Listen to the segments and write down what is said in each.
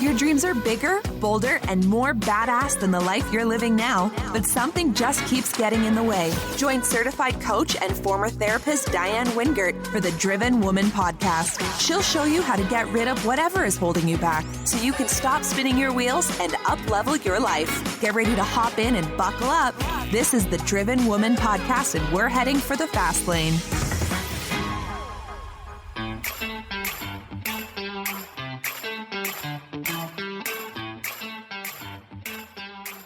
Your dreams are bigger, bolder, and more badass than the life you're living now, but something just keeps getting in the way. Join certified coach and former therapist Diane Wingert for the Driven Woman podcast. She'll show you how to get rid of whatever is holding you back so you can stop spinning your wheels and up-level your life. Get ready to hop in and buckle up. This is the Driven Woman podcast, and we're heading for the fast lane.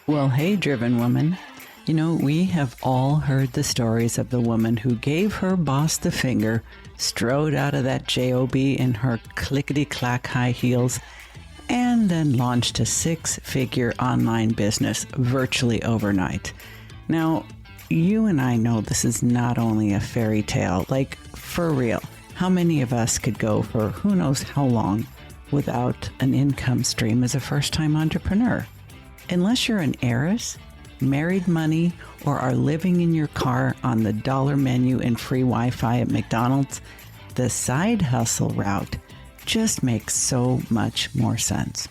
Well, hey, Driven Woman. You know, we have all heard the stories of the woman who gave her boss the finger, strode out of that job in her clickety-clack high heels, and then launched a six-figure online business virtually overnight. Now, you and I know this is not only a fairy tale, like for real. How many of us could go for who knows how long without an income stream as a first-time entrepreneur? Unless you're an heiress, married money, or are living in your car on the dollar menu and free Wi-Fi at McDonald's, the side hustle route just makes so much more sense.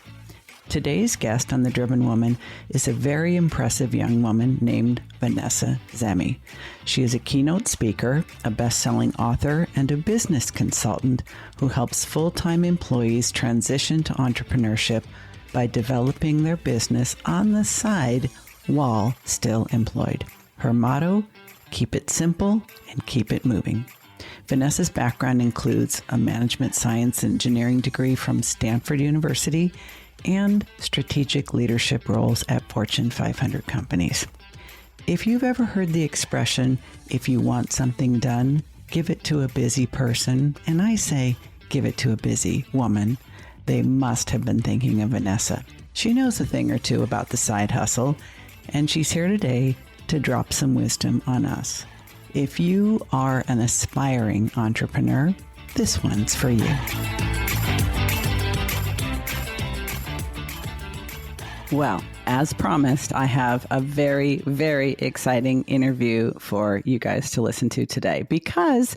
Today's guest on The Driven Woman is a very impressive young woman named Vanessa Zamy. She is a keynote speaker, a best-selling author, and a business consultant who helps full-time employees transition to entrepreneurship by developing their business on the side while still employed. Her motto, keep it simple and keep it moving. Vanessa's background includes a management science engineering degree from Stanford University and strategic leadership roles at Fortune 500 companies. If you've ever heard the expression, if you want something done, give it to a busy person, and I say, give it to a busy woman, they must have been thinking of Vanessa. She knows a thing or two about the side hustle, and she's here today to drop some wisdom on us. If you are an aspiring entrepreneur, this one's for you. Well, as promised, I have a very, very exciting interview for you guys to listen to today because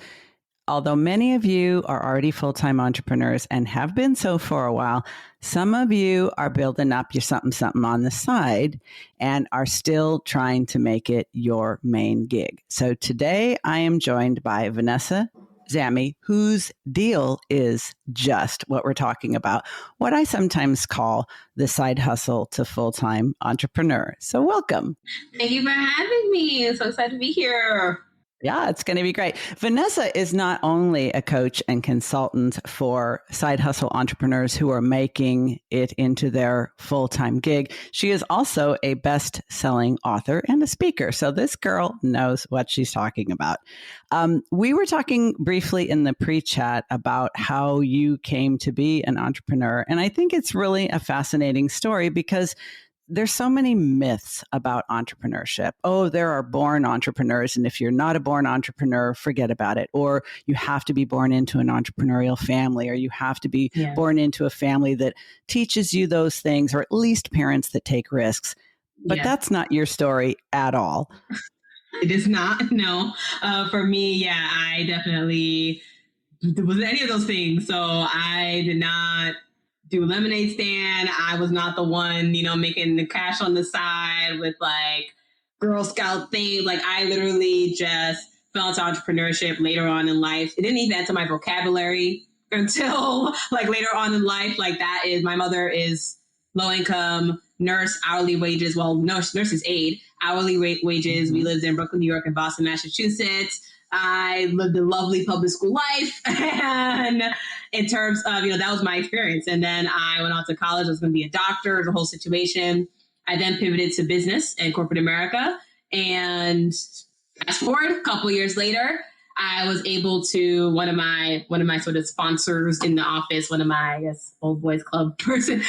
although many of you are already full-time entrepreneurs and have been so for a while, some of you are building up your something on the side and are still trying to make it your main gig. So today I am joined by Vanessa Zamy, whose deal is just what we're talking about, what I sometimes call the side hustle to full-time entrepreneur. So welcome. Thank you for having me. I'm so excited to be here. Yeah, it's going to be great. Vanessa is not only a coach and consultant for side hustle entrepreneurs who are making it into their full-time gig. She is also a best-selling author and a speaker. So this girl knows what she's talking about. We were talking briefly in the pre-chat about how you came to be an entrepreneur. And I think it's really a fascinating story because there's so many myths about entrepreneurship. Oh, there are born entrepreneurs, and if you're not a born entrepreneur, forget about it. Or you have to be born into an entrepreneurial family, or you have to be born into a family that teaches you those things, or at least parents that take risks. But that's not your story at all. It is not, no. For me, I definitely wasn't any of those things. So I did not do a lemonade stand. I was not the one, making the cash on the side with like Girl Scout things. Like I literally just fell into entrepreneurship later on in life. It didn't even enter my vocabulary until like later on in life. Like that is, my mother is low income, nurse, hourly wages. Well, nurse's aide, hourly wages. Mm-hmm. We lived in Brooklyn, New York, and Boston, Massachusetts. I lived a lovely public school life. And in terms of, that was my experience. And then I went on to college. I was going to be a doctor, the whole situation. I then pivoted to business and corporate America. And fast forward a couple of years later, I was able to, one of my sort of sponsors in the office, one of my, old boys club person,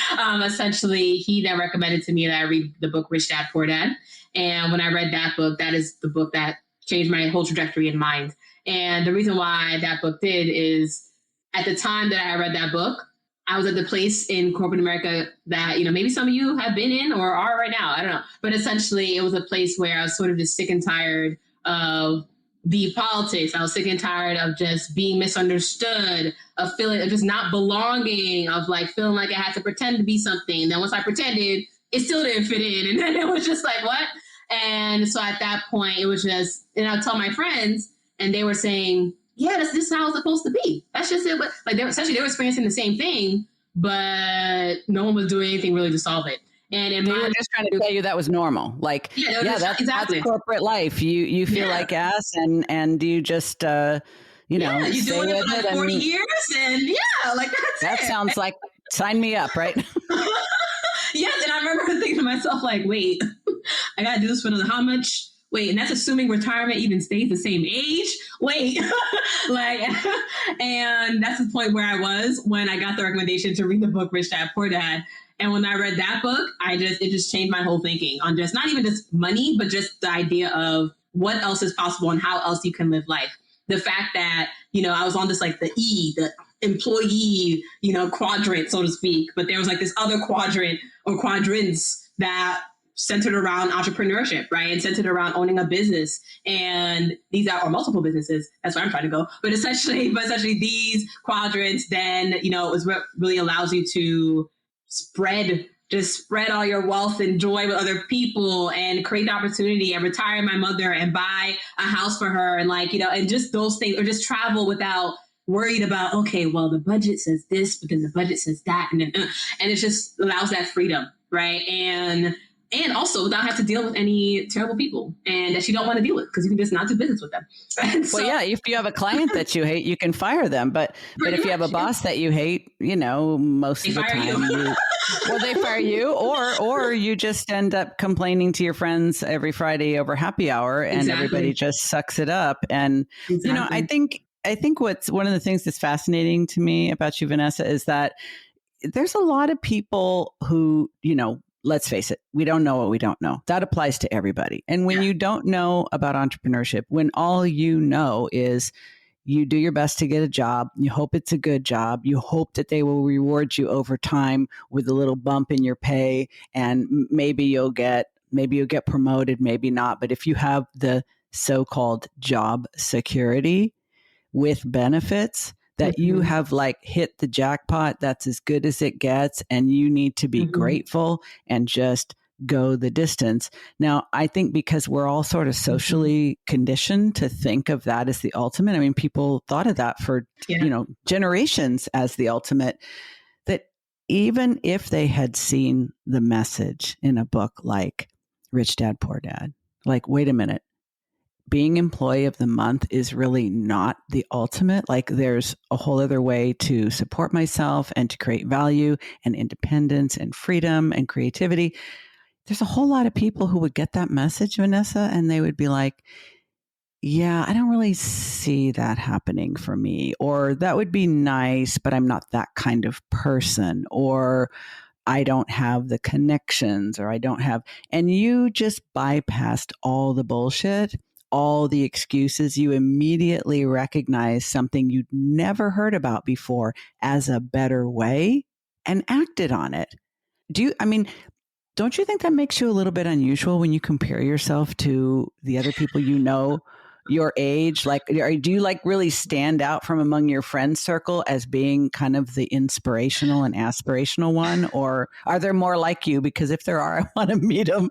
essentially, he then recommended to me that I read the book Rich Dad, Poor Dad. And when I read that book, that is the book that changed my whole trajectory in mind. And the reason why that book did is at the time that I read that book, I was at the place in corporate America that, maybe some of you have been in or are right now. I don't know. But essentially, it was a place where I was sort of just sick and tired of the politics. I was sick and tired of just being misunderstood, of feeling, of just not belonging, of like feeling like I had to pretend to be something. And then once I pretended, it still didn't fit in. And then it was just like, what? And so at that point, it was just, and I would tell my friends, and they were saying, yeah, this is how it's supposed to be. That's just it. Like they were experiencing the same thing, but no one was doing anything really to solve it. And they were just trying to tell you that was normal. Like, that's corporate life. You feel like ass, and you just you doing it for like 40 years, and like that sounds like sign me up, right? Yes, and I remember thinking to myself, like, wait, I got to do this for another how much? Wait, and that's assuming retirement even stays the same age. Wait, and that's the point where I was when I got the recommendation to read the book Rich Dad Poor Dad. And when I read that book, it just changed my whole thinking on just not even just money, but just the idea of what else is possible and how else you can live life. The fact that, I was on this like the employee, quadrant, so to speak, but there was like this other quadrant or quadrants that centered around entrepreneurship, right? And centered around owning a business. And these are, or multiple businesses. That's where I'm trying to go. But essentially these quadrants then, is what really allows you to spread all your wealth and joy with other people and create the opportunity and retire my mother and buy a house for her. And and just those things, or just travel without worried about, okay, well, the budget says this, but then the budget says that. And then, and it just allows that freedom. Right. And also without having to deal with any terrible people and that you don't want to deal with, because you can just not do business with them. If you have a client that you hate, you can fire them. But if you have a boss that you hate, most of the time, they fire you, or you just end up complaining to your friends every Friday over happy hour, and everybody just sucks it up. And I think what's one of the things that's fascinating to me about you, Vanessa, is that there's a lot of people who, let's face it, we don't know what we don't know. That applies to everybody. And when you don't know about entrepreneurship, when all you know is you do your best to get a job, you hope it's a good job, you hope that they will reward you over time with a little bump in your pay, and maybe you'll get promoted, maybe not. But if you have the so-called job security with benefits, that you have like hit the jackpot, that's as good as it gets, and you need to be grateful and just go the distance. Now, I think because we're all sort of socially conditioned to think of that as the ultimate. I mean, people thought of that for, generations as the ultimate, that even if they had seen the message in a book like Rich Dad, Poor Dad, like, wait a minute, being employee of the month is really not the ultimate. Like, there's a whole other way to support myself and to create value and independence and freedom and creativity. There's a whole lot of people who would get that message, Vanessa, and they would be like, yeah, I don't really see that happening for me. Or that would be nice, but I'm not that kind of person. Or I don't have the connections, or I don't have, and you just bypassed all the bullshit, all the excuses. You immediately recognize something you'd never heard about before as a better way and acted on it. Don't you think that makes you a little bit unusual when you compare yourself to the other people your age? Like, do you like really stand out from among your friend circle as being kind of the inspirational and aspirational one? Or are there more like you? Because if there are, I want to meet them.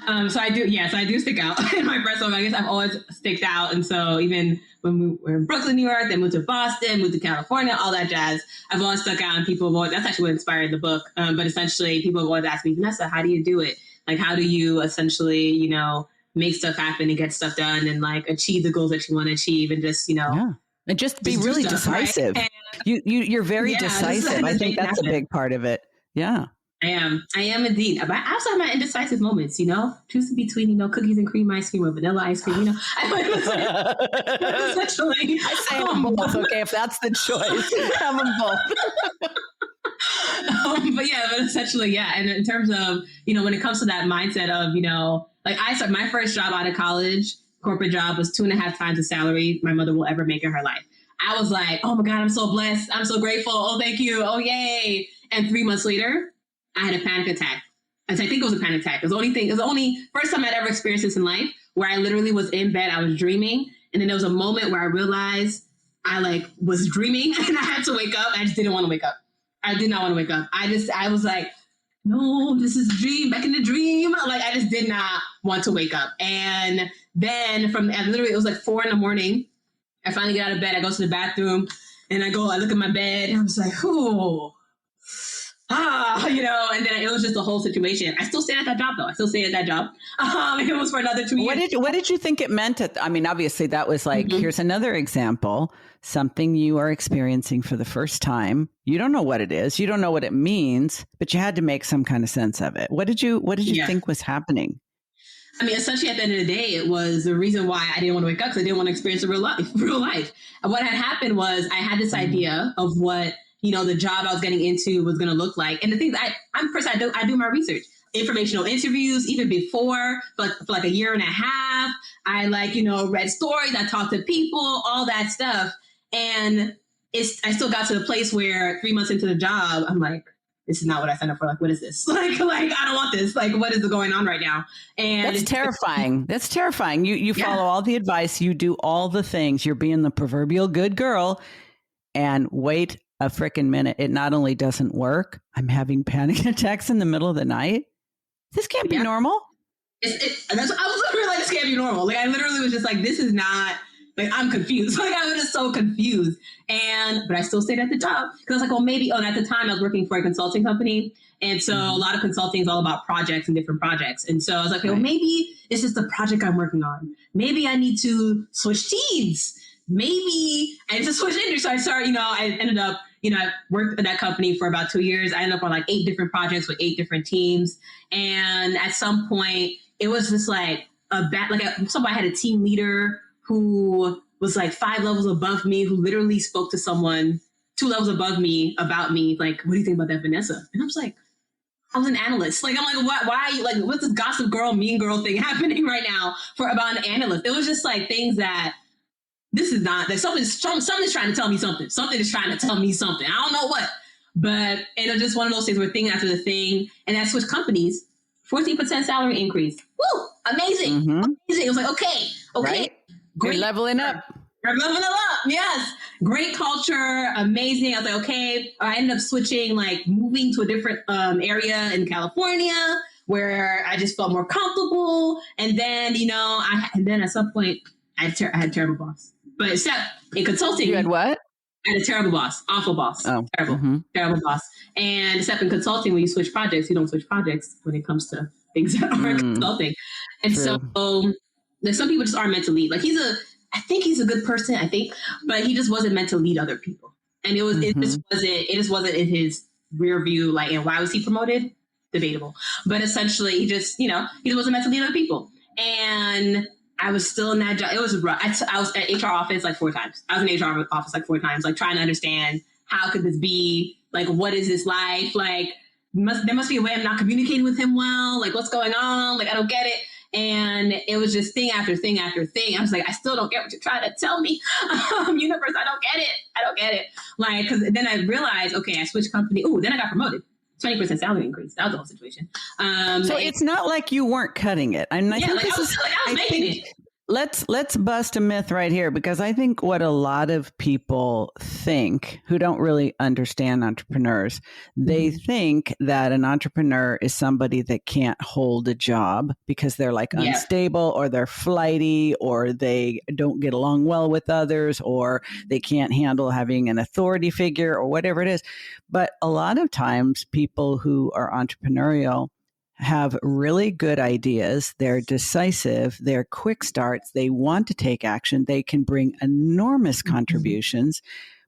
So I do stick out in my friend circle. I guess I've always sticked out. And so even when we were in Brooklyn, New York, then moved to Boston, moved to California, all that jazz, I've always stuck out, and people have always, that's actually what inspired the book. But essentially people have always asked me, Vanessa, how do you do it? Like, how do you essentially, make stuff happen and get stuff done and like achieve the goals that you want to achieve, and just, and just be really decisive. Right? You're very decisive. I think that's a big part of it. Yeah. I am indeed. But I also have my indecisive moments, choosing between, cookies and cream ice cream or vanilla ice cream, essentially. I say them both, okay, if that's the choice, have them both. But essentially, yeah. And in terms of, when it comes to that mindset of, like I started my first job out of college, corporate job, was 2.5 times the salary my mother will ever make in her life. I was like, oh my God, I'm so blessed. I'm so grateful. Oh, thank you. Oh, yay. And 3 months later, I had a panic attack. I think it was a panic attack. It was the only first time I'd ever experienced this in life, where I literally was in bed, I was dreaming. And then there was a moment where I realized I was dreaming and I had to wake up. I just didn't want to wake up. I did not want to wake up. I was like, no, this is a dream, back in the dream. Like, I just did not want to wake up. And then it was like 4 a.m. I finally get out of bed. I go to the bathroom and I look at my bed and I was like, oh, and then it was just a whole situation. I still stay at that job though. It was for another 2 years. What did you think it meant? Obviously that was like, here's another example, something you are experiencing for the first time. You don't know what it is. You don't know what it means, but you had to make some kind of sense of it. What did you think was happening? I mean, essentially at the end of the day, it was the reason why I didn't want to wake up, because I didn't want to experience a real life. And what had happened was I had this idea of what, the job I was getting into was going to look like. And the things I do my research, informational interviews, even before, for like a year and a half. I read stories, I talked to people, all that stuff. And I still got to the place where 3 months into the job, I'm like, this is not what I signed up for. Like, what is this? Like, I don't want this. Like, what is going on right now? And that's terrifying. That's terrifying. You follow all the advice. You do all the things. You're being the proverbial good girl, and wait a frickin' minute. It not only doesn't work, I'm having panic attacks in the middle of the night. This can't be normal. I was literally like, this can't be normal. Like, I literally was just like, this is not, like, I'm confused. Like, I was just so confused. But I still stayed at the job because I was like, well, maybe, at the time I was working for a consulting company. And so a lot of consulting is all about projects and different projects. And so I was like, well, maybe it's just the project I'm working on. Maybe I need to switch teams. Maybe I need to switch industry. So I started, I ended up, I worked at that company for about 2 years. I ended up on like 8 different projects with 8 different teams. And at some point it was just like somebody had a team leader who was like 5 levels above me, who literally spoke to someone 2 levels above me about me. Like, what do you think about that, Vanessa? And I was like, I was an analyst. Like, I'm like, why are you like, what's this gossip girl, mean girl thing happening right now about an analyst? It was just like things that, this is not, like, something's trying to tell me something. Something is trying to tell me something. I don't know what. But it was just one of those things where thing after the thing. And I switched companies, 14% salary increase. Woo! Amazing. Mm-hmm. Amazing. It was like, okay. Right? Great. You're leveling up. You're leveling up. Yes. Great culture. Amazing. I was like, okay. I ended up switching, like moving to a different area in California where I just felt more comfortable. And then, and then at some point I had a terrible boss. But except in consulting, you had what? I had a terrible boss, awful boss, terrible boss. And except in consulting, when you switch projects, you don't switch projects when it comes to things that are consulting. And so there's some people just aren't meant to lead. Like I think he's a good person, but he just wasn't meant to lead other people. And it just wasn't in his rear view. Like, and why was he promoted? Debatable. But essentially he just wasn't meant to lead other people. And I was still in that job. It was rough. I was at HR office like 4 times. I was in HR office like 4 times, like trying to understand how could this be? Like, what is this life? Like, there must be a way I'm not communicating with him well. Like, what's going on? Like, I don't get it. And it was just thing after thing after thing. I was like, I still don't get what you're trying to tell me. Universe, I don't get it. Like, because then I realized, okay, I switched company. Ooh, then I got promoted. 20% salary increase. That was the whole situation. So it's not like you weren't cutting it. I think this is. I was making it. Let's bust a myth right here, because I think what a lot of people think who don't really understand entrepreneurs, they think that an entrepreneur is somebody that can't hold a job because they're like unstable or they're flighty or they don't get along well with others or they can't handle having an authority figure or whatever it is. But a lot of times people who are entrepreneurial have really good ideas. They're decisive. They're quick starts. They want to take action. They can bring enormous contributions,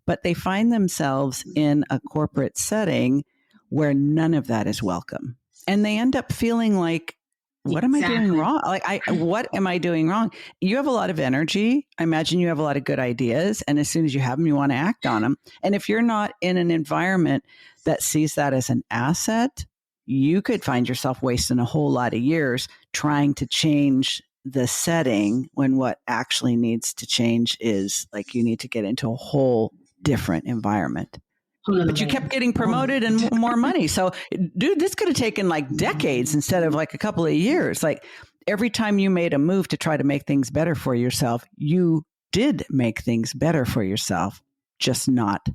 but they find themselves in a corporate setting where none of that is welcome. And they end up feeling like, what am I doing wrong? What am I doing wrong? You have a lot of energy. I imagine you have a lot of good ideas. And as soon as you have them, you want to act on them. And if you're not in an environment that sees that as an asset, you could find yourself wasting a whole lot of years trying to change the setting when what actually needs to change is like you need to get into a whole different environment. But you kept getting promoted and more money. So, dude, this could have taken like decades instead of like a couple of years. Like, every time you made a move to try to make things better for yourself, you did make things better for yourself, just not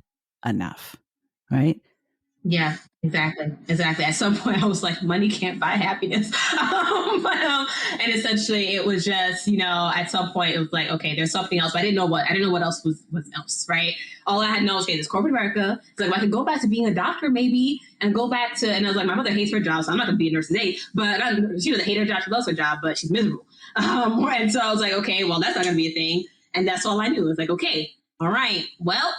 enough, right? Yeah, exactly. At some point, I was like, money can't buy happiness. And essentially, it was just, at some point, it was like, okay, there's something else. But I didn't know what else was else, right? All I had to know was, okay, this corporate America. It's like, well, I could go back to being a doctor maybe and go back to, and I was like, my mother hates her job, so I'm not going to be a nurse today. But she doesn't hate her job, she loves her job, but she's miserable. And so I was like, okay, well, that's not going to be a thing. And that's all I knew. It was like, okay, all right, well,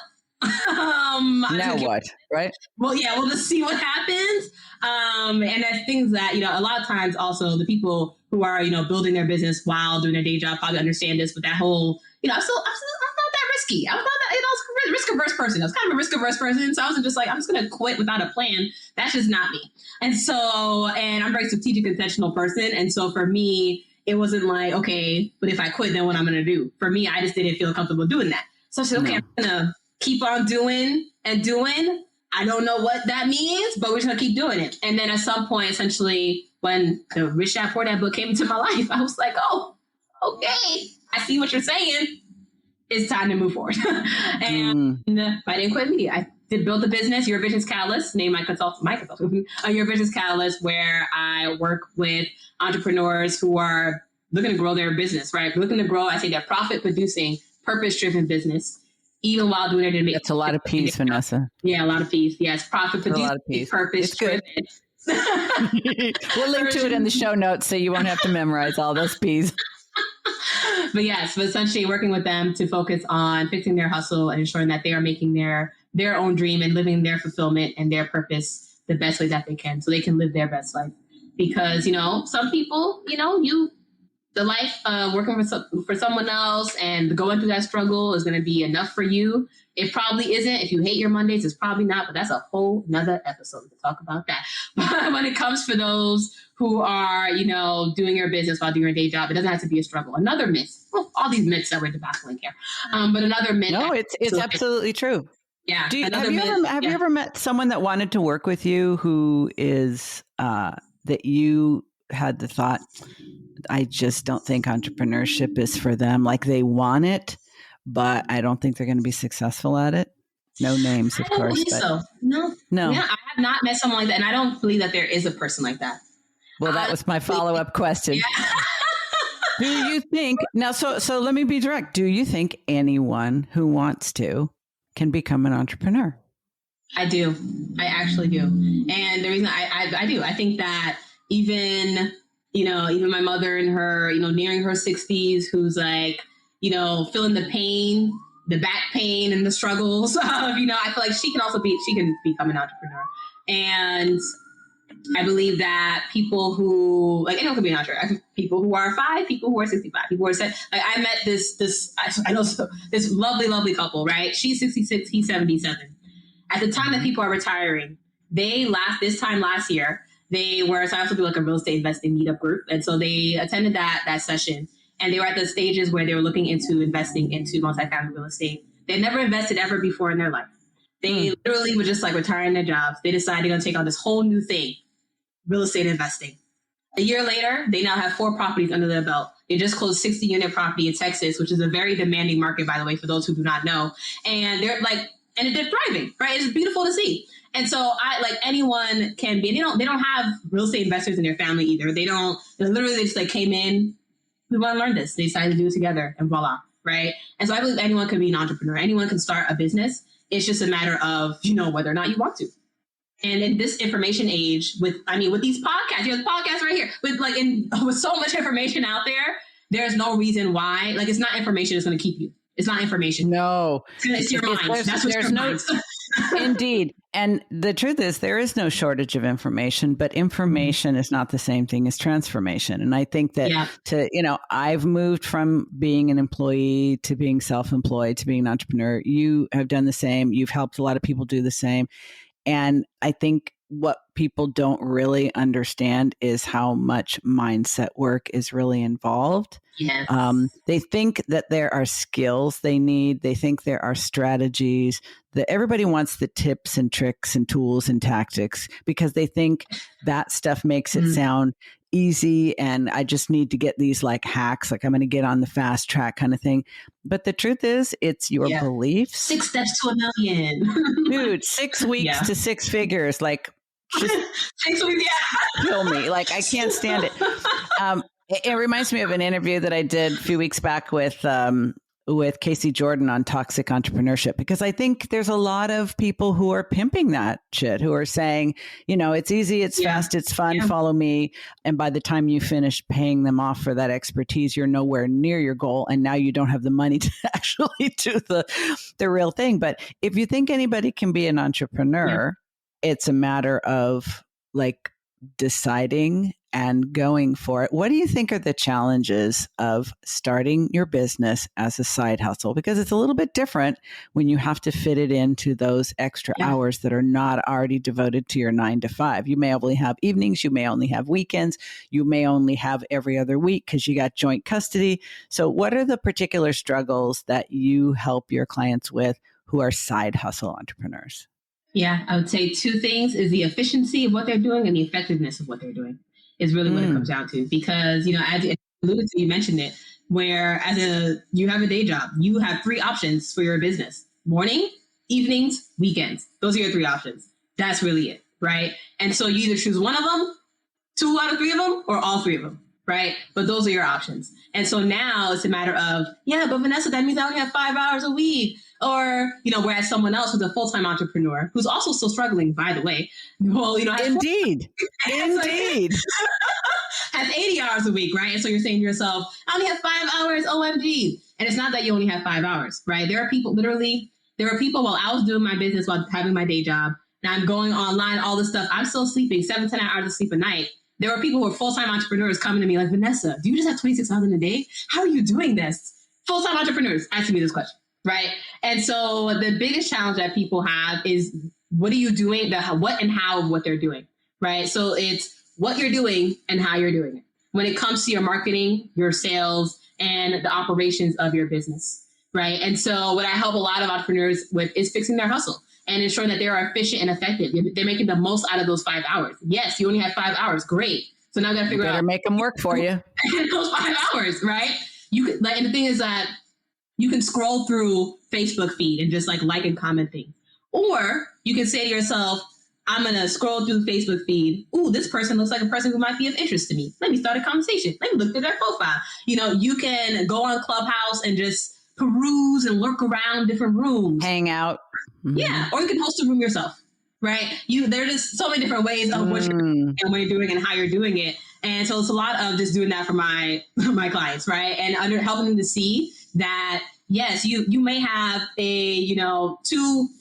now what, right? Well, yeah, we'll just see what happens. And there's things that, a lot of times also the people who are, building their business while doing their day job probably understand this, but that whole, I'm not that risky. I was not that, I was a risk averse person. I was kind of a risk averse person. So I wasn't just like, I'm just going to quit without a plan. That's just not me. And I'm a very strategic, intentional person. And so for me, it wasn't like, okay, but if I quit, then what I'm going to do? For me, I just didn't feel comfortable doing that. So I said, okay, I'm going to keep on doing and doing. I don't know what that means, but we're just going to keep doing it. And then at some point, essentially, when the Rich Dad Poor Dad book came into my life, I was like, oh, okay, I see what you're saying. It's time to move forward. And I didn't quit immediately. I did build the business, Your Vision's Catalyst, named my consultant, Your Vision's Catalyst, where I work with entrepreneurs who are looking to grow their business, right? Looking to grow, I say, their profit-producing, purpose-driven business, even while doing it. That's a lot of P's, Vanessa. Yeah, a lot of P's. Yes, profit-producing, purpose-driven. We'll link to it in the show notes so you won't have to memorize all those P's. But essentially working with them to focus on fixing their hustle and ensuring that they are making their own dream and living their fulfillment and their purpose the best way that they can, so they can live their best life. Because, some people, the life working for someone else and going through that struggle is going to be enough for you. It probably isn't. If you hate your Mondays, it's probably not, but that's a whole nother episode to talk about that. But when it comes for those who are, doing your business while doing your day job, it doesn't have to be a struggle. Another myth, all these myths that we're debackling here, but another myth. No, it's absolutely true. Yeah. Have you ever met someone that wanted to work with you who is, that you had the thought, I just don't think entrepreneurship is for them. Like they want it, but I don't think they're going to be successful at it. No names, of course. I don't believe so. No. Yeah, I have not met someone like that. And I don't believe that there is a person like that. Well, that was my follow-up question. Yeah. Do you think, now, so let me be direct. Do you think anyone who wants to can become an entrepreneur? I do. I actually do. And the reason I do, I think that even my mother in her, nearing her 60s, who's like, feeling the pain, the back pain and the struggles of, I feel like she can become an entrepreneur. And I believe that people who, like, anyone can be an entrepreneur. People who are 5, people who are 65, people who are 7. Like, I met this lovely, lovely couple, right? She's 66, he's 77. At the time that people are retiring, this time last year, they were signed up to do like a real estate investing meetup group. And so they attended that session, and they were at the stages where they were looking into investing into multifamily real estate. They never invested ever before in their life. They literally were just like retiring their jobs. They decided they're going to take on this whole new thing, real estate investing. A year later, they now have 4 properties under their belt. They just closed 60-unit property in Texas, which is a very demanding market, by the way, for those who do not know. And they're thriving, right? It's beautiful to see. And so anyone can be, they don't have real estate investors in their family either. They just like came in, we want to learn this. They decided to do it together, and voila, right? And so I believe anyone can be an entrepreneur. Anyone can start a business. It's just a matter of, whether or not you want to. And in this information age with these podcasts, the podcasts right here, with so much information out there, there's no reason why, it's not information that's going to keep you. It's not information. No. It's your mind. That's what your mind. Indeed. And the truth is, there is no shortage of information, but information is not the same thing as transformation. And I think that I've moved from being an employee to being self-employed to being an entrepreneur. You have done the same. You've helped a lot of people do the same. And I think what people don't really understand is how much mindset work is really involved. Yes. They think that there are skills they need. They think there are strategies. That everybody wants the tips and tricks and tools and tactics because they think that stuff makes it sound easy and I just need to get these like hacks, like I'm going to get on the fast track kind of thing. But the truth is, it's your beliefs. 6 steps to $1 million. Dude, 6 weeks to 6 figures. Like, just 6 weeks, kill me. Like, I can't stand it. It reminds me of an interview that I did a few weeks back with Casey Jordan on toxic entrepreneurship, because I think there's a lot of people who are pimping that shit, who are saying, it's easy, it's fast, it's fun, follow me. And by the time you finish paying them off for that expertise, you're nowhere near your goal. And now you don't have the money to actually do the real thing. But if you think anybody can be an entrepreneur, it's a matter of like deciding and going for it. What do you think are the challenges of starting your business as a side hustle? Because it's a little bit different when you have to fit it into those extra hours that are not already devoted to your 9 to 5. You may only have evenings. You may only have weekends. You may only have every other week because you got joint custody. So what are the particular struggles that you help your clients with who are side hustle entrepreneurs? Yeah, I would say 2 things is the efficiency of what they're doing and the effectiveness of what they're doing is really what it comes down to. Because, as you alluded to, you mentioned it, where you have a day job, you have 3 options for your business: morning, evenings, weekends. Those are your 3 options. That's really it, right? And so you either choose one of them, 2 out of 3 of them, or all 3 of them, right? But those are your options. And so now it's a matter of, but Vanessa, that means I only have 5 hours a week. Or, whereas someone else who's a full-time entrepreneur, who's also still struggling, by the way, Indeed. Has 80 hours a week, right? And so you're saying to yourself, I only have 5 hours, OMG. And it's not that you only have 5 hours, right? There are people while I was doing my business, while having my day job, and I'm going online, all this stuff, I'm still sleeping 7, 10 hours of sleep a night. There were people who are full-time entrepreneurs coming to me like, Vanessa, do you just have 26 hours in a day? How are you doing this? Full-time entrepreneurs asking me this question. Right. And so the biggest challenge that people have is, what are you doing? What and how of what they're doing. Right. So it's what you're doing and how you're doing it when it comes to your marketing, your sales, and the operations of your business. Right. And so what I help a lot of entrepreneurs with is fixing their hustle and ensuring that they are efficient and effective. They're making the most out of those 5 hours. Yes, you only have 5 hours. Great. So now I got to figure out. Make them work for you. Those 5 hours. Right. And the thing is that you can scroll through Facebook feed and just like and comment things. Or you can say to yourself, I'm going to scroll through the Facebook feed. Ooh, this person looks like a person who might be of interest to me. Let me start a conversation. Let me look at their profile. You can go on Clubhouse and just peruse and lurk around different rooms. Hang out. Mm-hmm. Yeah. Or you can host a room yourself, right? There are just so many different ways of what you're doing and what you're doing and how you're doing it. And so it's a lot of just doing that for my clients, right? And helping them to see that, yes, you may have a, 2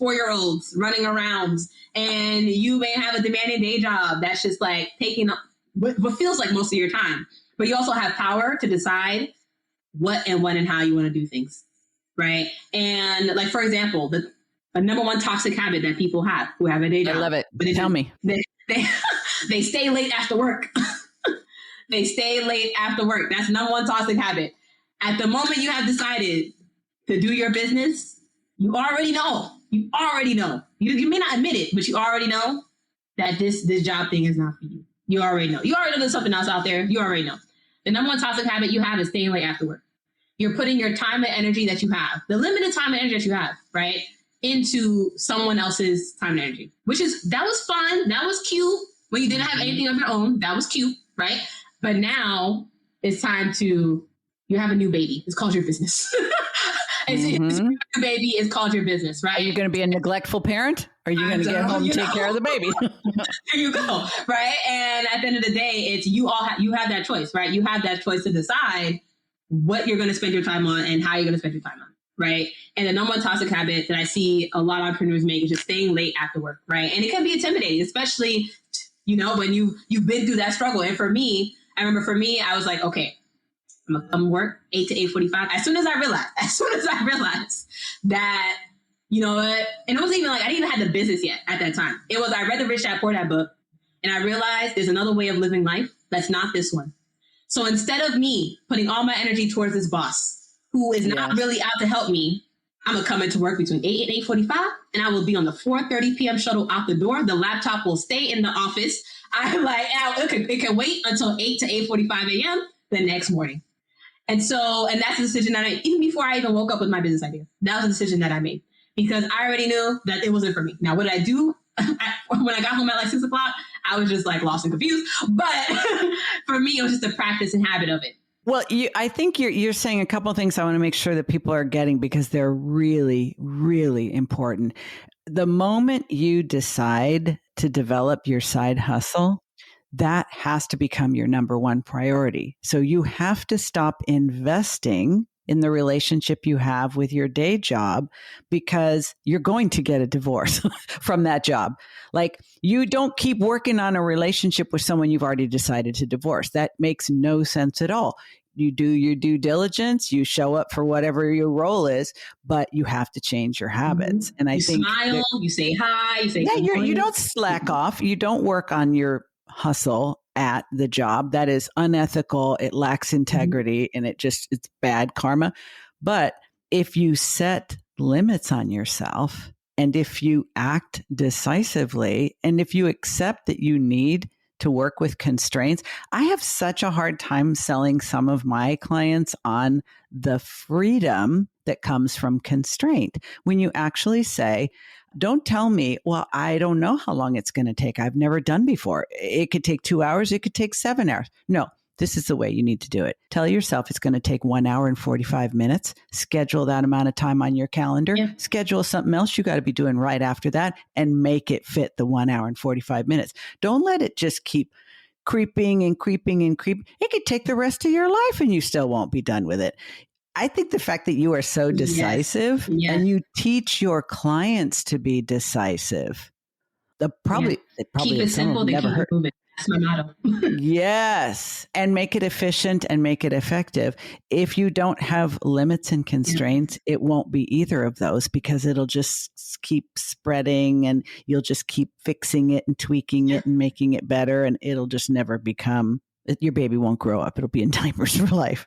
4-year-olds running around, and you may have a demanding day job that's just like taking up what feels like most of your time. But you also have power to decide what and when and how you want to do things, right? And like, for example, the number one toxic habit that people have who have a day job. I love it. Tell me. They stay late after work. They stay late after work. That's number one toxic habit. At the moment you have decided to do your business, you already know. You already know. You may not admit it, but you already know that this job thing is not for you. You already know. You already know there's something else out there. You already know. The number one toxic habit you have is staying late after work. You're putting your time and energy that you have, the limited time and energy that you have, right, into someone else's time and energy, that was fun. That was cute when you didn't have anything of your own. That was cute, right? But now it's time you have a new baby. It's called your business. It's your new baby. It's called your business, right? Are you going to be a neglectful parent? Or are you going to get home and take care of the baby? There you go, right? And at the end of the day, it's you have that choice, right? You have that choice to decide what you're going to spend your time on and how you're going to spend your time on, right? And the number one toxic habit that I see a lot of entrepreneurs make is just staying late after work, right? And it can be intimidating, especially, when you've been through that struggle. And for me, I was like, okay, I'm going to come work 8 to 8:45. As soon as I realized that, you know what? And it wasn't even like, I didn't even have the business yet at that time. It was, I read the Rich Dad Poor Dad book, and I realized there's another way of living life that's not this one. So instead of me putting all my energy towards this boss who is not really out to help me, I'm going to come into work between 8 and 8:45, and I will be on the 4:30 p.m. shuttle out the door. The laptop will stay in the office. I'm like, it can wait until 8 to 8:45 a.m. the next morning. And that's the decision that even before I even woke up with my business idea, that was a decision that I made because I already knew that it wasn't for me. Now, what did I do? When I got home at like 6 o'clock, I was just like lost and confused. But for me, it was just a practice and habit of it. Well, I think you're saying a couple of things I want to make sure that people are getting because they're really, really important. The moment you decide to develop your side hustle, that has to become your number one priority. So you have to stop investing in the relationship you have with your day job because you're going to get a divorce from that job. Like you don't keep working on a relationship with someone you've already decided to divorce. That makes no sense at all. You do your due diligence, you show up for whatever your role is, but you have to change your habits. And I think smile, you say hi, you say you don't slack off. You don't work on your hustle at the job. That is unethical. It lacks integrity and it's bad karma. But if you set limits on yourself and if you act decisively and if you accept that you need to work with constraints, I have such a hard time selling some of my clients on the freedom that comes from constraint. When you actually say, don't tell me, well, I don't know how long it's going to take. I've never done before. It could take 2 hours. It could take 7 hours. No, this is the way you need to do it. Tell yourself it's going to take 1 hour and 45 minutes. Schedule that amount of time on your calendar. Yeah. Schedule something else you got to be doing right after that and make it fit the 1 hour and 45 minutes. Don't let it just keep creeping and creeping and creeping. It could take the rest of your life and you still won't be done with it. I think the fact that you are so decisive and you teach your clients to be decisive, probably keep it simple, they keep it moving. That's my motto. Yes. And make it efficient and make it effective. If you don't have limits and constraints, it won't be either of those because it'll just keep spreading and you'll just keep fixing it and tweaking it and making it better. And it'll just never become, your baby won't grow up. It'll be in diapers for life.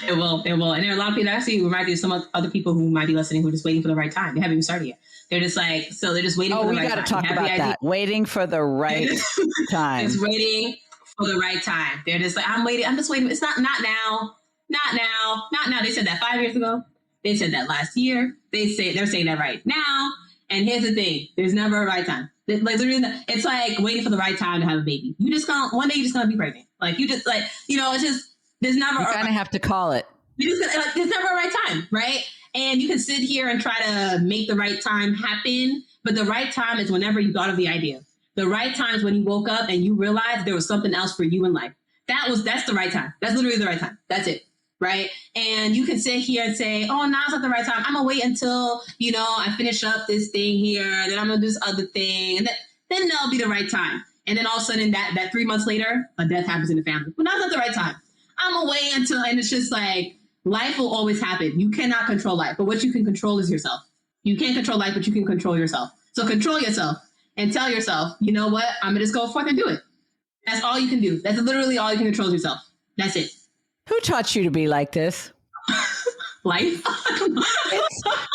It will. And there are a lot of people that actually remind me of some other people who might be listening who are just waiting for the right time. They haven't even started yet. They're just like, so they're just waiting for the right time. Oh, we got to talk about that. Waiting for the right time. It's waiting for the right time. They're just like, I'm waiting. I'm just waiting. It's not now. Not now. They said that 5 years ago. They said that last year. They're saying that right now. And here's the thing. There's never a right time. Like literally, it's like waiting for the right time to have a baby. One day you're just going to be pregnant. Like you just like, it's just, there's never. You kind of have to call it. There's never a right time, right? And you can sit here and try to make the right time happen, but the right time is whenever you thought of the idea. The right time is when you woke up and you realized there was something else for you in life. That's the right time. That's literally the right time. That's it, right? And you can sit here and say, oh, now's not the right time. I'm gonna wait until I finish up this thing here, then I'm gonna do this other thing, and then that'll be the right time. And then all of a sudden, that 3 months later, a death happens in the family. But now's not the right time. I'm gonna wait until, and it's just like, life will always happen. You cannot control life, but what you can control is yourself. You can't control life, but you can control yourself. So control yourself and tell yourself, you know what? I'm going to just go forth and do it. That's all you can do. That's literally all you can control is yourself. That's it. Who taught you to be like this? Life.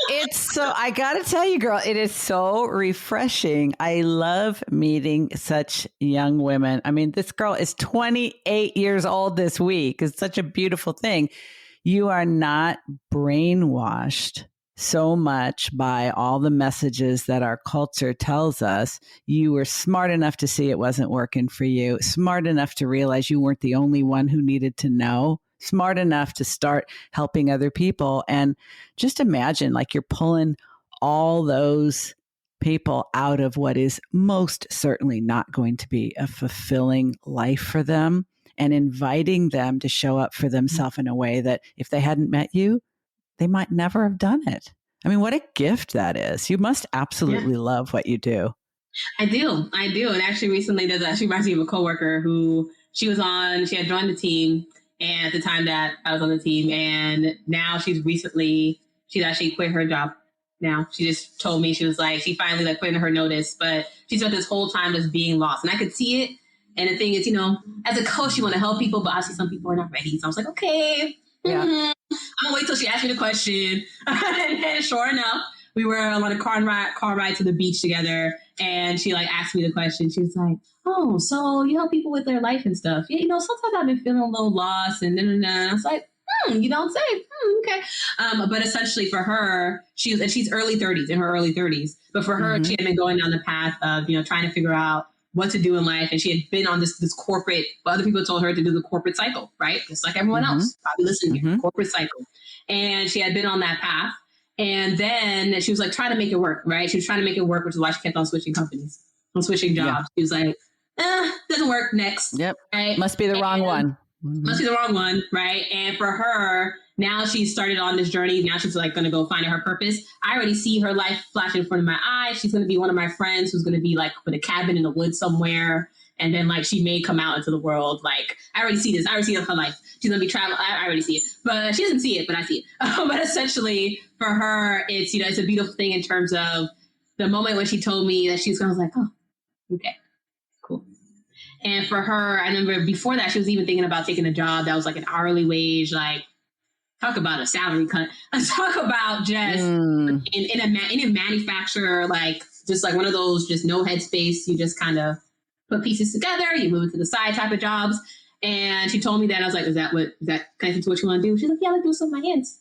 It's so, I got to tell you, girl, it is so refreshing. I love meeting such young women. I mean, this girl is 28 years old this week. It's such a beautiful thing. You are not brainwashed so much by all the messages that our culture tells us. You were smart enough to see it wasn't working for you, smart enough to realize you weren't the only one who needed to know, smart enough to start helping other people. And just imagine like you're pulling all those people out of what is most certainly not going to be a fulfilling life for them and inviting them to show up for themselves in a way that if they hadn't met you, they might never have done it. I mean, what a gift that is. You must absolutely love what you do. I do. And actually recently, she reminds me of a coworker who she had joined the team and at the time that I was on the team. And now she's actually quit her job. Now she just told me, she was like, she finally like put in her notice, but she spent this whole time just being lost. And I could see it. And the thing is, as a coach, you want to help people, but obviously some people are not ready. So I was like, okay, I'm gonna wait till she asked me the question. And then sure enough, we were on a car ride to the beach together, and she like asked me the question. She was like, "Oh, so you help people with their life and stuff? Yeah, sometimes I've been feeling a little lost." And then I was like, you don't say. Okay. But essentially for her, she's early 30s, in her early 30s. But for her, she had been going down the path of, trying to figure out what to do in life. And she had been on this corporate, but other people told her to do the corporate cycle, right? Just like everyone else, probably listening here, corporate cycle. And she had been on that path. And then she was like trying to make it work, right? She was trying to make it work, which is why she kept on switching companies, on switching jobs. Yeah. She was like, doesn't work, next. Yep. Right? Must be the wrong one. Must be the wrong one, right? And for her, now she's started on this journey. Now she's like going to go find her purpose. I already see her life flashing in front of my eyes. She's going to be one of my friends who's going to be like with a cabin in the woods somewhere. And then like she may come out into the world. Like I already see this. I already see her life. She's going to be traveling. I already see it. But she doesn't see it, but I see it. But essentially for her, it's, it's a beautiful thing in terms of the moment when she told me that she was going to, I was like, oh, okay, cool. And for her, I remember before that, she was even thinking about taking a job that was like an hourly wage, like talk about a salary cut. Talk about just in a manufacturer, like just like one of those, just no headspace. You just kind of put pieces together, you move it to the side type of jobs. And she told me that. I was like, is that connected to what you want to do? She's like, yeah, I like to do something with my hands.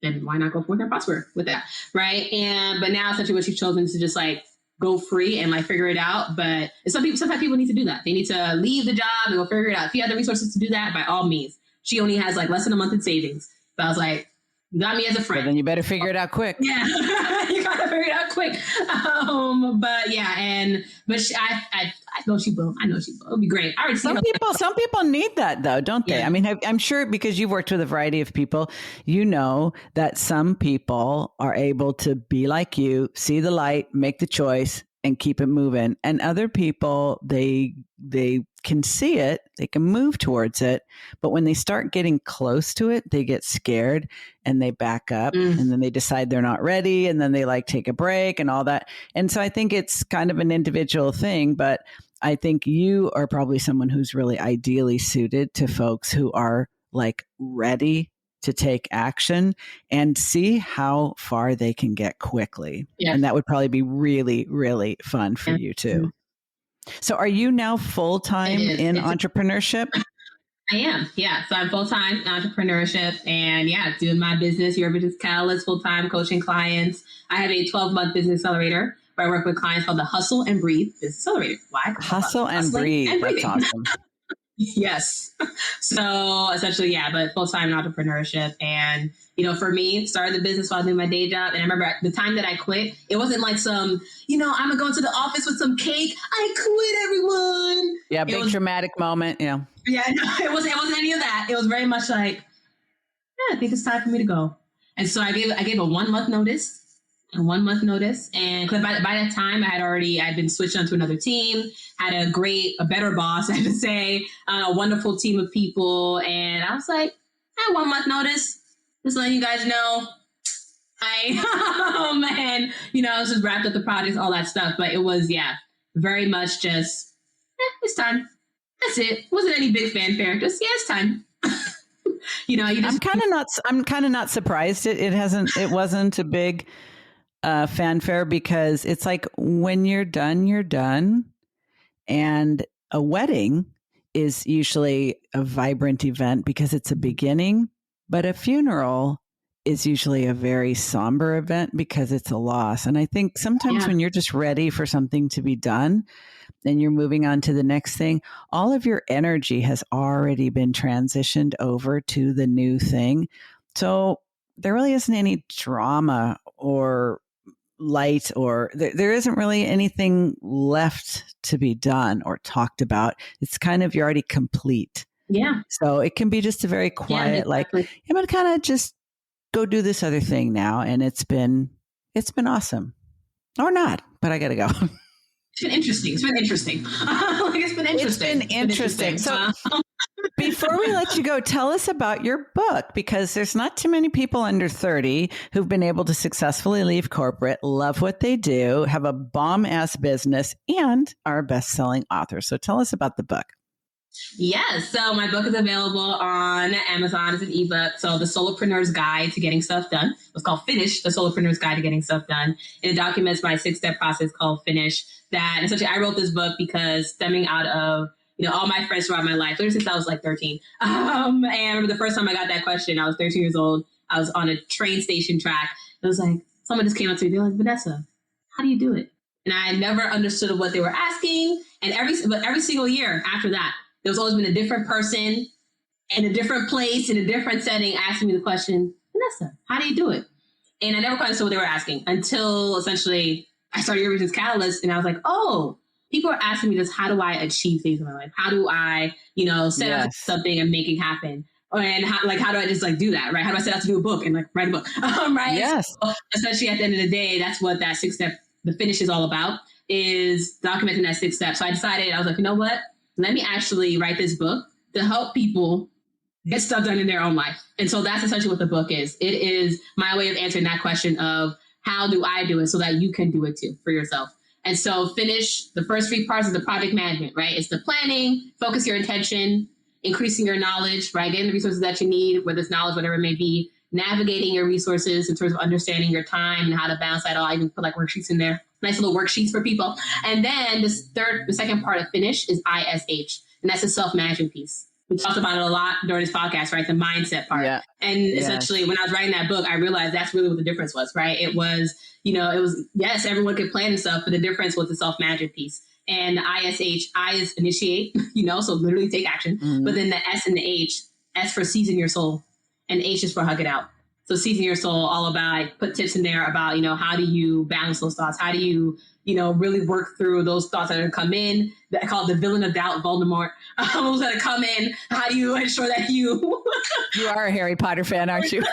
Then why not go forth and prosper with that? Right. But now essentially what she's chosen is to just like go free and like figure it out. But sometimes people need to do that. They need to leave the job and go figure it out. If you have the resources to do that, by all means. She only has like less than a month in savings. But I was like, you got me as a friend. But then you better figure it out quick. Yeah, you got to figure it out quick. But yeah, I know she will. I know she will. It'll be great. I already some people need that though, don't they? Yeah. I mean, I'm sure because you've worked with a variety of people, you know that some people are able to be like you, see the light, make the choice, and keep it moving. And other people, they can see it, they can move towards it, but when they start getting close to it, they get scared and they back up and then they decide they're not ready and then they like take a break and all that. And so I think it's kind of an individual thing, but I think you are probably someone who's really ideally suited to folks who are like ready to take action and see how far they can get quickly. Yeah. And that would probably be really, really fun for you too. So are you now full-time in entrepreneurship? I am. Yeah. So I'm full-time in entrepreneurship and doing my business. Your Business Catalyst, full-time coaching clients. I have a 12-month business accelerator where I work with clients called the Hustle and Breathe Business Accelerator. Why? Hustle and Breathe. That's awesome. Yes. So essentially, but full-time in entrepreneurship. And, for me, started the business while doing my day job. And I remember the time that I quit, it wasn't like some, I'm going to go into the office with some cake. I quit, everyone. Yeah. Big dramatic moment. Yeah. Yeah. No, it wasn't any of that. It was very much like, I think it's time for me to go. And so I gave a 1 month notice. And by that time I'd been switched onto another team, had a better boss, I should say, a wonderful team of people. And I was like, I had 1 month notice, just letting you guys know. I was just wrapped up the projects, all that stuff. But it was, very much just, it's time. That's it. It wasn't any big fanfare. Just, it's time. I'm kind of not surprised. It wasn't a big fanfare because it's like when you're done, you're done. And a wedding is usually a vibrant event because it's a beginning, but a funeral is usually a very somber event because it's a loss. And I think sometimes when you're just ready for something to be done and you're moving on to the next thing, all of your energy has already been transitioned over to the new thing. So there really isn't any drama or light or there isn't really anything left to be done or talked about. It's kind of, you're already complete. Yeah. So it can be just a very quiet, exactly. Like, I'm going to kind of just go do this other thing now. And it's been awesome or not, but I got to go. It's been interesting. It's been interesting. So before we let you go, tell us about your book, because there's not too many people under 30 who've been able to successfully leave corporate, love what they do, have a bomb-ass business, and are a best-selling author. So tell us about the book. Yes. So my book is available on Amazon as an ebook. So the Solopreneur's Guide to Getting Stuff Done. It's called Finish, the Solopreneur's Guide to Getting Stuff Done. And it documents my 6-step process called Finish. That essentially I wrote this book because stemming out of all my friends throughout my life, literally since I was like 13. And I remember the first time I got that question, I was 13 years old. I was on a train station track. It was like, someone just came up to me. They're like, Vanessa, how do you do it? And I never understood what they were asking. And every single year after that, there's always been a different person in a different place, in a different setting, asking me the question, Vanessa, how do you do it? And I never quite understood what they were asking until essentially I started Your Vision's Catalyst. And I was like, oh, people are asking me this, how do I achieve things in my life? How do I, set up something and make it happen? And how do I just do that, right? How do I set out to do a book and write a book, right? Yes. So essentially at the end of the day, that's what that 6-step, the finish is all about, is documenting that 6 steps. So I decided, I was like, you know what? Let me actually write this book to help people get stuff done in their own life. And so that's essentially what the book is. It is my way of answering that question of how do I do it so that you can do it too for yourself. And so Finish, the first 3 parts of the project management, right? It's the planning, focus your intention, increasing your knowledge, right? Getting the resources that you need, whether it's knowledge, whatever it may be, navigating your resources in terms of understanding your time and how to balance that all. I even put worksheets in there. Nice little worksheets for people. And then the second part of Finish is ISH, and that's the self-management piece. We talked about it a lot during this podcast, right? The mindset part. Yeah. And essentially when I was writing that book, I realized that's really what the difference was, right? It was, yes, everyone could plan and stuff, but the difference was the self-management piece. And ISH, I is initiate, so literally take action. Mm-hmm. But then the S and the H, S for season your soul, and H is for hug it out. So season your soul, all about, I put tips in there about, how do you balance those thoughts? How do you, really work through those thoughts that are going to come in? That I call it the villain of doubt, Voldemort. Those that come in, how do you ensure that you... You are a Harry Potter fan, aren't you?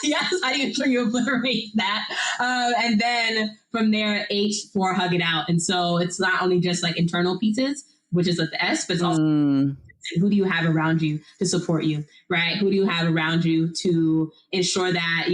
Yes, how do you ensure you obliterate that? And then from there, H for hug it out. And so it's not only just internal pieces, which is the S, but it's also... Who do you have around you to support you, right? Who do you have around you to ensure that,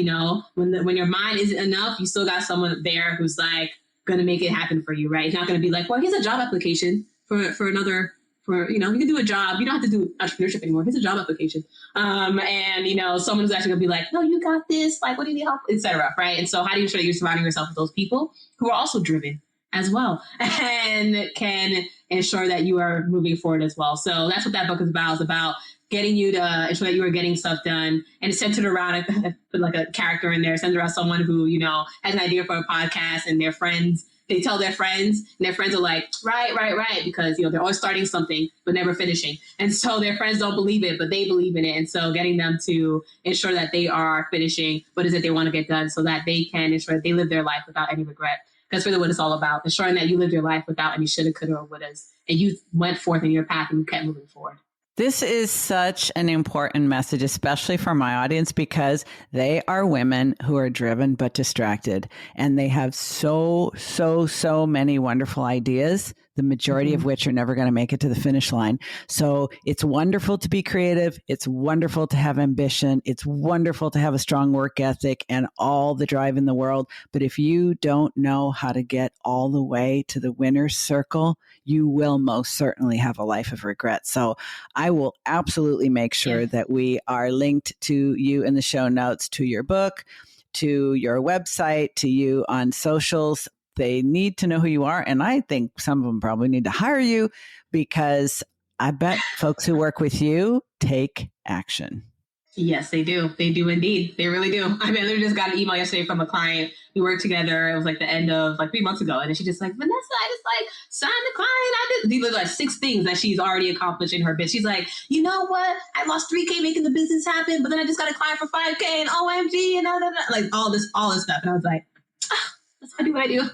when your mind isn't enough, you still got someone there who's going to make it happen for you, right? It's not going to be well, here's a job application for another, you can do a job. You don't have to do entrepreneurship anymore. Here's a job application. And, someone who's actually going to be no, you got this. What do you need help, et cetera, right? And so how do you ensure that you're surrounding yourself with those people who are also driven as well and can ensure that you are moving forward as well. So that's what that book is about. It's about getting you to ensure that you are getting stuff done. And it's centered around, I put a character in there, centered around someone who, has an idea for a podcast, and their friends, they tell their friends, and their friends are right. Because, they're always starting something, but never finishing. And so their friends don't believe it, but they believe in it. And so getting them to ensure that they are finishing what is it they want to get done so that they can ensure that they live their life without any regret. That's really what it's all about, ensuring that you lived your life without any shoulda, coulda, or wouldas, and you went forth in your path and you kept moving forward. This is such an important message, especially for my audience, because they are women who are driven but distracted, and they have so many wonderful ideas, the majority of which are never going to make it to the finish line. So it's wonderful to be creative. It's wonderful to have ambition. It's wonderful to have a strong work ethic and all the drive in the world. But if you don't know how to get all the way to the winner's circle, you will most certainly have a life of regret. So I will absolutely make sure that we are linked to you in the show notes, to your book, to your website, to you on socials. They need to know who you are. And I think some of them probably need to hire you, because I bet folks who work with you take action. Yes, they do. They do indeed. They really do. I mean, I literally just got an email yesterday from a client. We worked together. It was the end of 3 months ago. And then she just Vanessa, I just signed the client. I did. These are 6 things that she's already accomplished in her business. She's like, you know what? I lost $3K making the business happen, but then I just got a client for $5K and OMG and all this stuff. And I was like, that's how I do what I do.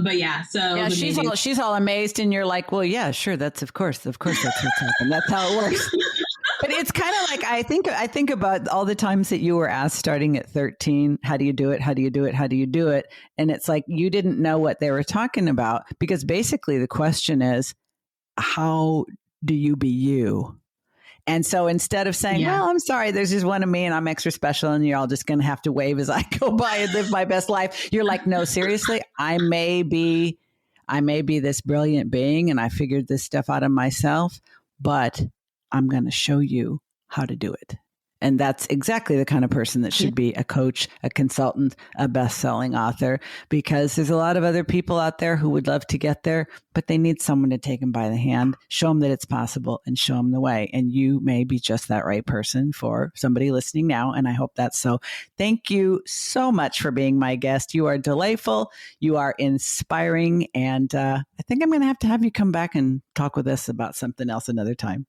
But yeah, so yeah, she's all amazed, and you're like, well, yeah, sure, of course that's what's happened. That's how it works. But it's kind of I think about all the times that you were asked starting at 13, how do you do it? How do you do it? How do you do it? And it's you didn't know what they were talking about, because basically the question is, how do you be you? And so instead of saying, well, I'm sorry, there's just one of me and I'm extra special and you're all just going to have to wave as I go by and live my best life, you're like, no, seriously, I may be I may be this brilliant being and I figured this stuff out of myself, but I'm going to show you how to do it. And that's exactly the kind of person that should be a coach, a consultant, a best-selling author, because there's a lot of other people out there who would love to get there, but they need someone to take them by the hand, show them that it's possible, and show them the way. And you may be just that right person for somebody listening now, and I hope that's so. Thank you so much for being my guest. You are delightful. You are inspiring. And I think I'm going to have you come back and talk with us about something else another time.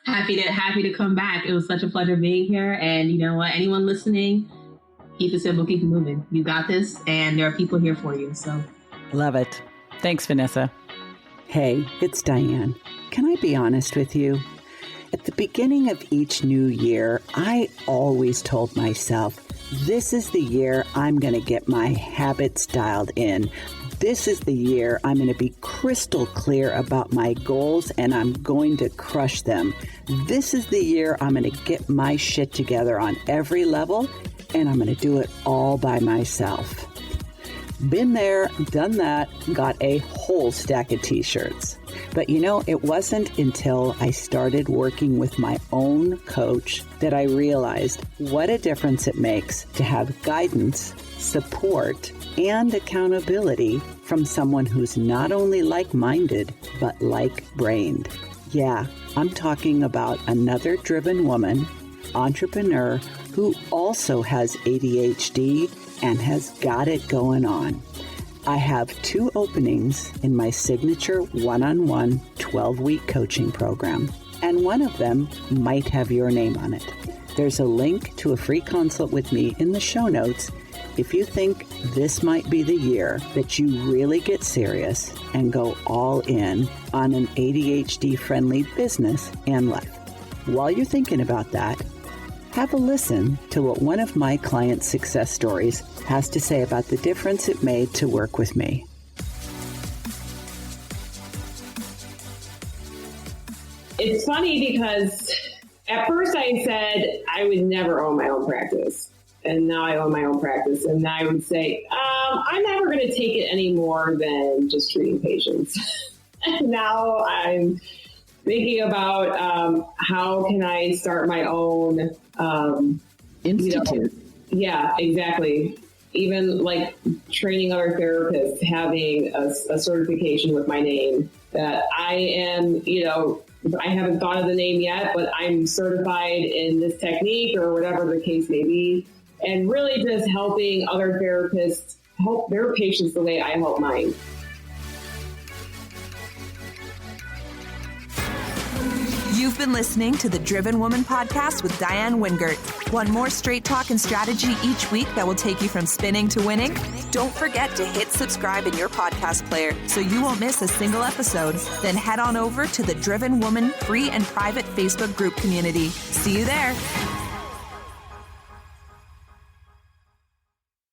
Happy to come back. It was such a pleasure being here. And you know what? Anyone listening, keep it simple, keep it moving. You got this, and there are people here for you. So, love it. Thanks, Vanessa. Hey, it's Diane. Can I be honest with you? At the beginning of each new year, I always told myself, this is the year I'm going to get my habits dialed in. This is the year I'm going to be crystal clear about my goals and I'm going to crush them. This is the year I'm going to get my shit together on every level and I'm going to do it all by myself. Been there, done that, got a whole stack of t-shirts. But you know, it wasn't until I started working with my own coach that I realized what a difference it makes to have guidance, support, and accountability from someone who's not only like-minded, but like-brained. Yeah, I'm talking about another driven woman, entrepreneur, who also has ADHD and has got it going on. I have 2 openings in my signature one-on-one 12-week coaching program, and one of them might have your name on it. There's a link to a free consult with me in the show notes if you think this might be the year that you really get serious and go all in on an ADHD-friendly business and life. While you're thinking about that, have a listen to what one of my clients' success stories has to say about the difference it made to work with me. It's funny because at first I said I would never own my own practice. And now I own my own practice. And I would say, I'm never going to take it any more than just treating patients. And now I'm thinking about how can I start my own institute. Yeah, exactly. Even like training other therapists, having a certification with my name that I am, I haven't thought of the name yet, but I'm certified in this technique or whatever the case may be. And really just helping other therapists help their patients the way I help mine. You've been listening to the Driven Woman podcast with Diane Wingert. Want more straight talk and strategy each week that will take you from spinning to winning? Don't forget to hit subscribe in your podcast player so you won't miss a single episode. Then head on over to the Driven Woman free and private Facebook group community. See you there.